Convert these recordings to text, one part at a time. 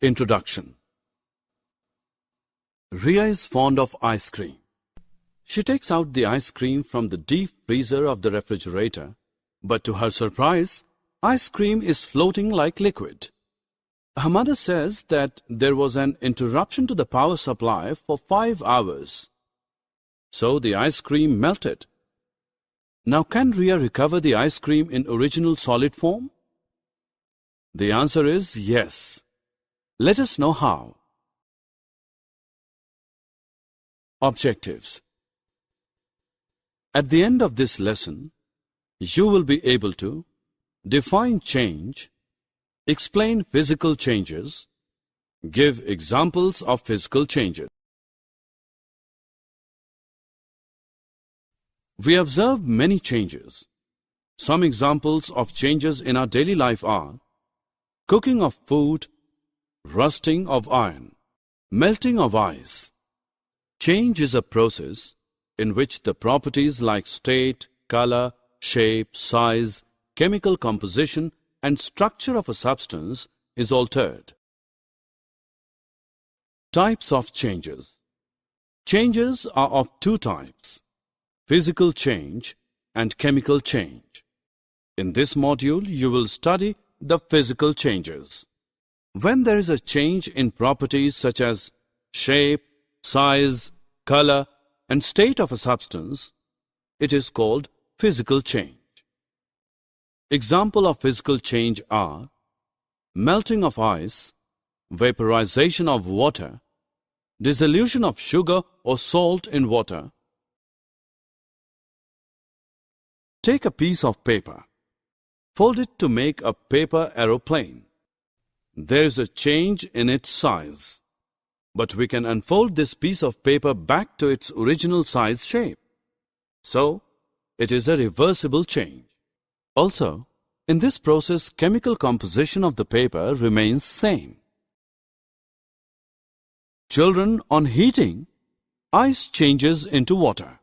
Introduction. Ria is fond of ice cream. She takes out the ice cream from the deep freezer of the refrigerator, but to her surprise, ice cream is floating like liquid. Her mother says that there was an interruption to the power supply for 5 hours. So the ice cream melted. Now can Ria recover the ice cream in original solid form? The answer is yes. Let us know how. Objectives. At the end of this lesson, you will be able to define change, explain physical changes, give examples of physical changes. We observe many changes. Some examples of changes in our daily life are cooking of food, rusting of iron, melting of ice. Change is a process in which the properties like state, color, shape, size, chemical composition, and structure of a substance is altered. Types of changes. Changes are of two types: physical change and chemical change. In this module, you will study the physical changes. When there is a change in properties such as shape, size, color, and state of a substance, it is called physical change. Example of physical change are melting of ice, vaporization of water, dissolution of sugar or salt in water. Take a piece of paper. Fold it to make a paper aeroplane. There is a change in its size, but we can unfold this piece of paper back to its original size shape. So, it is a reversible change. Also, in this process, chemical composition of the paper remains same. Children, on heating, ice changes into water.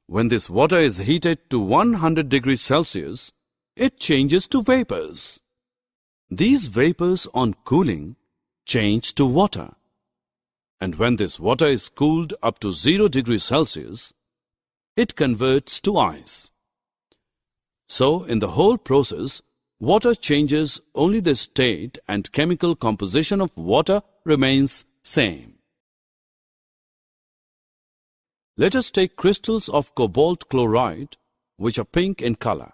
When this water is heated to 100 degrees Celsius, it changes to vapors. These vapors on cooling change to water. And when this water is cooled up to 0 degrees Celsius, it converts to ice. So, in the whole process, water changes, only the state and chemical composition of water remains same. Let us take crystals of cobalt chloride, which are pink in color.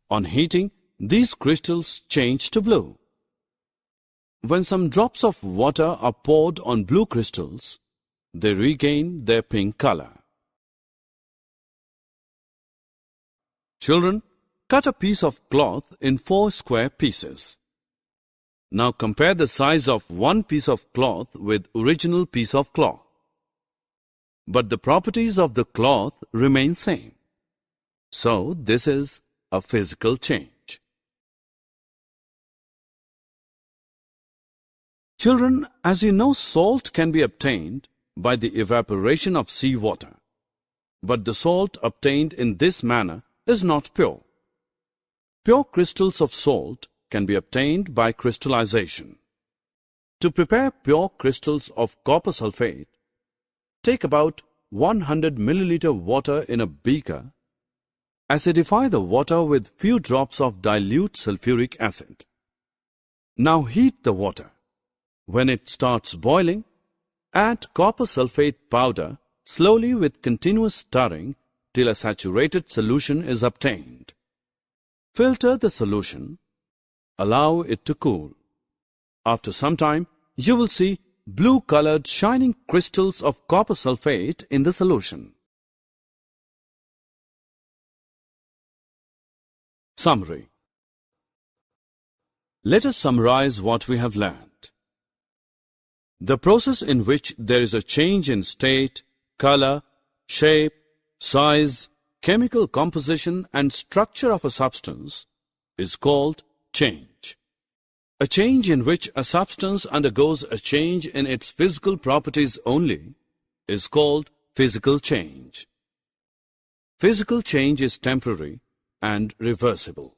On heating, these crystals change to blue. When some drops of water are poured on blue crystals, they regain their pink color. Children, cut a piece of cloth in 4 square pieces. Now compare the size of one piece of cloth with original piece of cloth. But the properties of the cloth remain same. So this is a physical change. Children, as you know, salt can be obtained by the evaporation of seawater. But the salt obtained in this manner is not pure. Pure crystals of salt can be obtained by crystallization. To prepare pure crystals of copper sulfate, take about 100 milliliter water in a beaker. Acidify the water with few drops of dilute sulfuric acid. Now heat the water. When it starts boiling, add copper sulfate powder slowly with continuous stirring till a saturated solution is obtained. Filter the solution. Allow it to cool. After some time, you will see blue-colored shining crystals of copper sulfate in the solution. Summary. Let us summarize what we have learned. The process in which there is a change in state, color, shape, size, chemical composition and structure of a substance is called change. A change in which a substance undergoes a change in its physical properties only is called physical change. Physical change is temporary and reversible.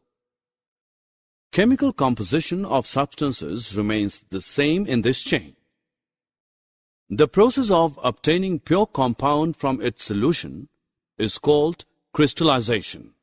Chemical composition of substances remains the same in this chain. The process of obtaining pure compound from its solution is called crystallization.